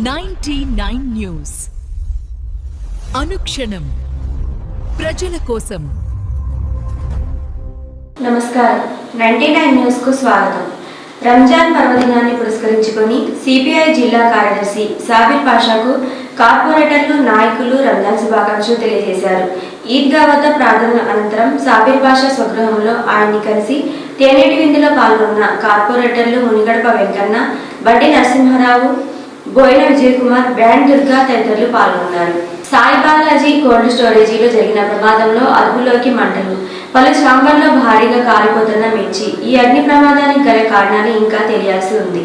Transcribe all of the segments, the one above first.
99 news అనుక్షణం ప్రజల కోసం. నమస్కారం. 99 న్యూస్ కు స్వాగతం. రంజాన్ పర్వదినాన్ని పురస్కరించుకొని సిపిఐ జిల్లా కార్యదర్శి సాబిర్ పాషాకు కార్పొరేటర్లు, నాయకులు రంజాన్ శుభాకాంక్షలు తెలియజేశారు. ఈద్గా వద్ద ప్రార్థనల అనంతరం సాబిర్ పాషా స్వగృహంలో ఆయన్ని కలిసి తేనేటి విందులో పాల్గొన్న కార్పొరేటర్లు మునిగడప వెంకన్న, బండి నరసింహారావు, బోయిన విజయ్ కుమార్, బ్యాండ్ దుర్గా తదితరులు పాల్గొన్నారు. సాయి బాలాజీ కోల్డ్ స్టోరేజీలో జరిగిన ప్రమాదంలో అదుపులోకి మంటలు, పలు చాంబర్లో భారీగా కాలిపోతున్న మిర్చి. ఈ అగ్ని ప్రమాదానికి గల కారణాలు ఇంకా తెలియాల్సి ఉంది.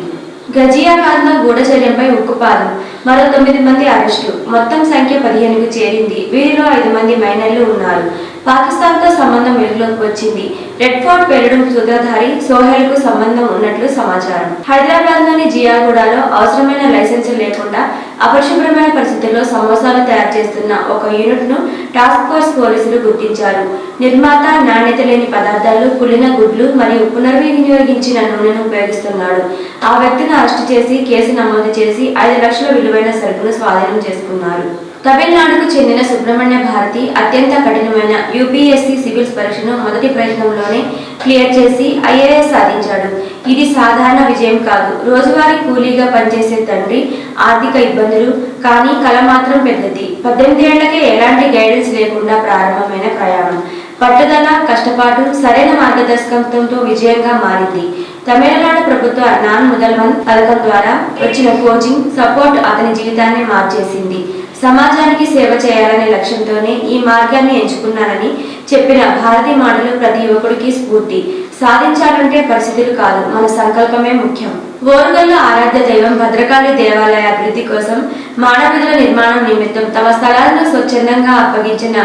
గజియాబాద్లో గూఢచర్యంపై ఉక్కుపాదం, మరో 9 మంది అరెస్టు, మొత్తం సంఖ్య 15కు చేరింది. వీరిలో 5 మంది మైనర్లు ఉన్నారు. పాకిస్తాన్తో సంబంధం వెలుగులోకి వచ్చింది. రెడ్ ఫోర్ట్ పేలుడు సూత్రధారి సోహెల్ కు సంబంధం ఉన్నట్లు సమాచారం. హైదరాబాద్ లోని జియాగూడలో అవసరమైన లైసెన్సులు లేకుండా అపరిశుభ్రమైన పరిస్థితుల్లో సమోసాలు తయారు చేస్తున్న ఒక యూనిట్ ను టాస్క్ ఫోర్స్ పోలీసులు గుర్తించారు. నిర్మాత నాణ్యత లేని పదార్థాలు, కుళ్ళిన గుడ్లు మరియు పునర్వినియోగించిన నూనెను ఉపయోగిస్తున్నాడు. ఆ వ్యక్తిని అరెస్టు చేసి కేసు నమోదు చేసి 5 లక్షల విలువైన సరుకును స్వాధీనం చేసుకున్నారు. తమిళనాడుకు చెందిన సుబ్రహ్మణ్య భారతి అత్యంత కఠినమైన యూపీఎస్సీ సివిల్స్ పరీక్షను మొదటి ప్రయత్నంలోనే క్లియర్ చేసి ఐఏఎస్ సాధించాడు. ఇది సాధారణ విజయం కాదు. రోజువారీ కూలీగా పనిచేసే తండ్రి, ఆర్థిక ఇబ్బందులు, కానీ కళ మాత్రం పెద్దది. 18 ఏళ్లకే ఎలాంటి గైడెన్స్ లేకుండా ప్రారంభమైన ప్రయాణం పట్టుదల, కష్టపాటు, సరైన మార్గదర్శకత్వంతో విజయంగా మారింది. తమిళనాడు ప్రభుత్వ నాన్ ముదల్వన్ పథకం ద్వారా వచ్చిన కోచింగ్, సపోర్ట్ అతని జీవితాన్ని మార్చేసింది. సమాజానికి సేవ చేయాలనే లక్ష్యంతోనే ఈ మార్గాన్ని ఎంచుకున్నానని చెప్పిన భారతీ మాటలు ప్రతి యువకుడికి స్ఫూర్తి. సాధించాలంటే పరిస్థితులు కాదు, మన సంకల్పమే ముఖ్యం. ఓరుగల్లు ఆరాధ్య దైవం భద్రకాళి దేవాలయ అభివృద్ధి కోసం మానవీధుల నిర్మాణం నిమిత్తం తమ స్థలాలను స్వచ్ఛందంగా అప్పగించిన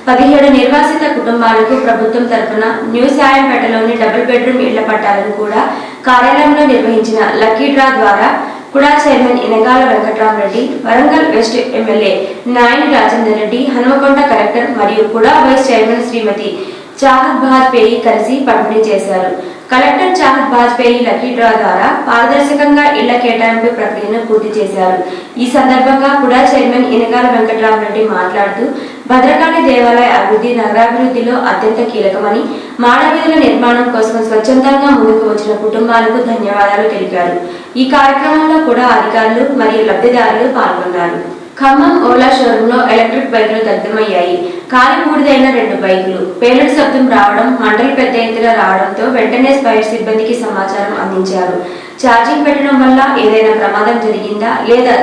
17 నిర్వాసిత కుటుంబాలకు ప్రభుత్వం తరఫున న్యూ సాయంపేటలోని డబుల్ బెడ్రూమ్ ఇళ్ల పట్టాలను కూడా కార్యాలయంలో నిర్వహించిన లక్కీ డ్రా ద్వారా KUDA chairman Inagala Venkatramireddy, Warangal west MLA Nayani Rajender Reddy, Hanumakonda collector మరియు కుడా వైస్ చైర్మన్ శ్రీమతి చాహత్ బాజ్పేయి కలిసి పంపిణీ చేశారు. Collector Chahat Bajpai lucky draw ద్వారా పారదర్శకంగా ఇళ్ల కేటాయింపు ప్రక్రియను పూర్తి చేశారు. ఈ సందర్భంగా కుడా చైర్మన్ ఇనగాల వెంకట్రామరెడ్డి మాట్లాడుతూ భద్రకాళి దేవాలయ అభివృద్ధి నగరాభివృద్ధిలో అత్యంత కీలకమని, మానవీధుల నిర్మాణం కోసం స్వచ్ఛందంగా ముందుకు వచ్చిన కుటుంబాలకు ధన్యవాదాలు తెలిపారు. ఈ కార్యక్రమంలో కూడా అధికారులు మరియు లబ్ధిదారులు పాల్గొన్నారు. ఖమ్మం ఓలా షోరూంలో ఎలక్ట్రిక్ బైకులు దగ్ధమయ్యాయి. కాలి బూడిదైన 2 బైకులు. పేలుడు శబ్దం రావడం, మంటలు పెద్ద ఎత్తున రావడంతో వెంటనే ఫైర్ సిబ్బందికి సమాచారం అందించారు. ఛార్జింగ్ పెట్టడం వల్ల ఏదైనా ప్రమాదం జరిగిందా లేదా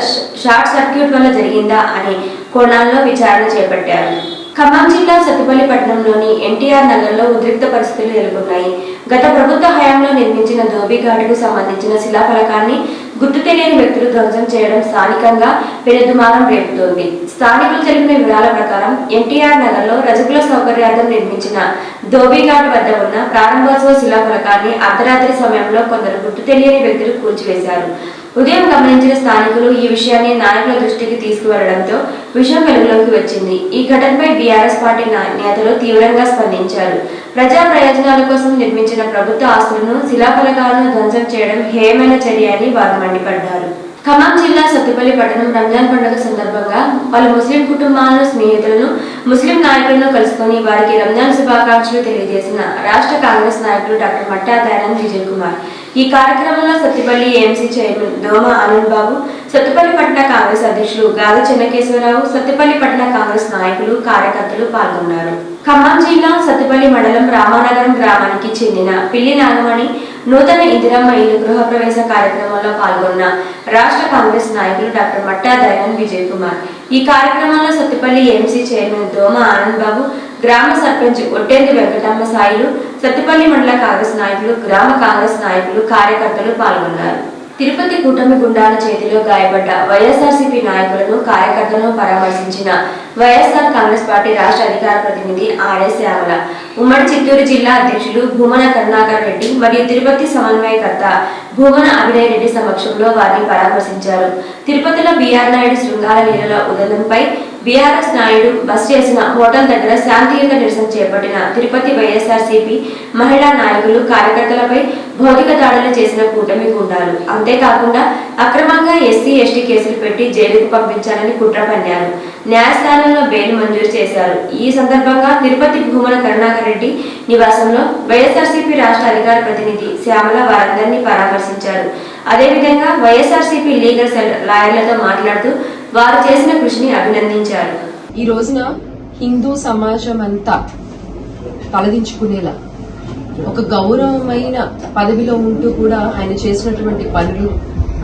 షార్ట్ సర్క్యూట్ వల్ల జరిగిందా అనే కోణాల్లో విచారణ చేపట్టారు. ఖమ్మం జిల్లా సత్తుపల్లి పట్టణంలోని ఎన్టీఆర్ నగర్లో ఉద్రిక్త పరిస్థితులు నెలకొన్నాయి. గత ప్రభుత్వ హయాంలో నిర్మించిన ధోబీఘాటుకు సంబంధించిన శిలాఫలకాన్ని గుర్తు తెలియని వ్యక్తులు ధ్వంసం చేయడం స్థానికంగా పెనుదుమారం రేపుతోంది. స్థానికులు తెలిపిన వివరాల ప్రకారం ఎన్టీఆర్ నగర్లో రజకుల సౌకర్యార్థం నిర్మించిన ధోబీఘాట్ వద్ద ఉన్న ప్రారంభోత్సవ శిలాఫలకాన్ని అర్ధరాత్రి సమయంలో కొందరు గుర్తు తెలియని వ్యక్తులు కూల్చివేశారు. ఉదయం గమనించిన స్థానికులు ఈ విషయాన్ని నాయకుల దృష్టికి తీసుకువెళ్లడంతో విషయం వెలుగులోకి వచ్చింది. ఈ ఘటనపై బీఆర్ఎస్ పార్టీ నేతలు తీవ్రంగా స్పందించారు. ప్రజా ప్రయోజనాల కోసం నిర్మించిన ప్రభుత్వ ఆస్తులను, శిలాఫలకాలను ధ్వంసం చేయడం హేయమైన చర్య అని వారు మండిపడ్డారు. ఖమ్మం జిల్లా సత్తుపల్లి పట్టణం రంజాన్ పండుగ సందర్భంగా పలు ముస్లిం కుటుంబాలను, స్నేహితులను, ముస్లిం నాయకులను కలుసుకొని వారికి రంజాన్ శుభాకాంక్షలు తెలియజేసిన రాష్ట్ర కాంగ్రెస్ నాయకులు డాక్టర్ మట్టా దయానంద్ విజయ్ కుమార్. ఈ కార్యక్రమంలో సత్తుపల్లి ఏఎంసీ చైర్మన్ దోమ ఆనంద్ బాబు, సత్తుపల్లి పట్టణ కాంగ్రెస్ అధ్యక్షులు గాలి చెన్నకేశ్వరరావు, సత్తుపల్లి పట్టణ కాంగ్రెస్ నాయకులు, కార్యకర్తలు పాల్గొన్నారు. ఖమ్మం జిల్లా సత్తుపల్లి మండలం రామానగరం గ్రామానికి చెందిన పిల్లి నాగమణి నూతన ఇందిరమ్మ ఇల్లు గృహప్రవేశ కార్యక్రమంలో పాల్గొన్న రాష్ట్ర కాంగ్రెస్ నాయకులు డాక్టర్ మట్టా దయానంద్ విజయ్ కుమార్. ఈ కార్యక్రమంలో సత్తుపల్లి ఏఎంసీ చైర్మన్ దోమ ఆనంద్ బాబు, గ్రామ సర్పంచ్ ఒట్టేంది వెంకటమ్మ సాయిలు, సత్తుపల్లి మండల కాంగ్రెస్ నాయకులు, గ్రామ కాంగ్రెస్ నాయకులు, కార్యకర్తలు పాల్గొన్నారు. తిరుపతి కూటమి గుండాల చేతిలో గాయపడ్డ వైఎస్ఆర్సీపీ నాయకులను, కార్యకర్తలను పరామర్శించిన వైఎస్ఆర్ కాంగ్రెస్ పార్టీ రాష్ట్ర అధికార ప్రతినిధి ఆర్ఎస్ శ్యామల, ఉమ్మడి చిత్తూరు జిల్లా అధ్యక్షులు భూమన కరుణాకర్ రెడ్డి మరియు తిరుపతి సమన్వయకర్త భూమన అభినయ్ రెడ్డి సమక్షంలో వారిని పరామర్శించారు. తిరుపతిలో బీఆర్ నాయుడు శృంగార లీలల ఉదంతంపై బీఆర్ఎస్ నాయుడు బస్ చేసిన హోటల్ దగ్గర శాంతియుత నిరసన చేపట్టిన తిరుపతి వైఎస్ఆర్సీపీ మహిళా నాయకులు కార్యకర్తలపై భౌతిక దాడులు చేసిన కూటమి గుండాలు. అంతేకాకుండా అక్రమంగా ఎస్సీ ఎస్టీ కేసులు పెట్టి జైలుకు పంపించాలని కుట్ర పన్నారు. న్యాయస్థానంలో బెయిల్ మంజూరు చేశారు. ఈ సందర్భంగా తిరుపతి భూమన కరుణాకర్ రెడ్డి నివాసంలో వైఎస్ఆర్సీపీ రాష్ట్ర అధికార ప్రతినిధి శ్యామల వారందరినీ పరామర్శించారు. అదేవిధంగా వైఎస్ఆర్సీపీ లీగల్ సెల్ లాయర్లతో మాట్లాడుతూ వారు చేసిన కృషిని అభినందించారు. ఈ రోజున హిందూ సమాజం అంతా తలదించుకునేలా ఒక గౌరవమైన పదవిలో ఉంటూ కూడా ఆయన చేసినటువంటి పనులు,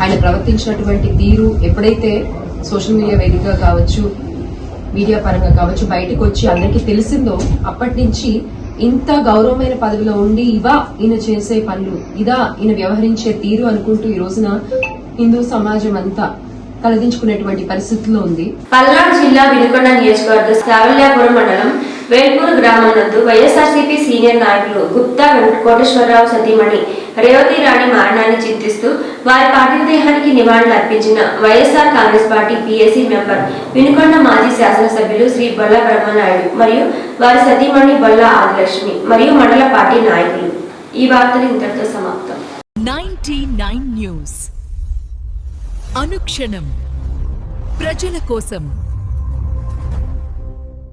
ఆయన ప్రవర్తించినటువంటి తీరు ఎప్పుడైతే సోషల్ మీడియా వేదికగా కావచ్చు, మీడియా పరంగా కావచ్చు బయటకు వచ్చి అందరికీ తెలిసిందో అప్పటి నుంచి ఇంత గౌరవమైన పదవిలో ఉండి ఇవా ఈయన చేసే పనులు, ఇదా ఈయన వ్యవహరించే తీరు అనుకుంటూ ఈ రోజున హిందూ సమాజం అంతా తలదించుకునేటువంటి పరిస్థితిలో ఉంది. పల్నాడు జిల్లా వినుకొండ నియోజకవర్గ సావల్యాపురం మండలం వేల్పూర్ గ్రామం నందు వైఎస్ఆర్సీపీ సీనియర్ నాయకులు గుప్తా కోటేశ్వరరావు సతీమణి రేవతి రాణి మరణాన్ని చింతిస్తూ వారి పార్థివ దేహానికి నివాళులు అర్పించిన YSR Congress party PAC member Vinukonda మాజీ శాసనసభ్యులు శ్రీ బొల్ల బ్రహ్మనాయుడు మరియు వారి సతీమణి బొల్ల ఆదిలక్ష్మి మరియు మండల పార్టీ నాయకులు. ఈ వార్తలు ఇంతటితో సమాప్తం. 99 న్యూస్ అనుక్షణం ప్రజల కోసం.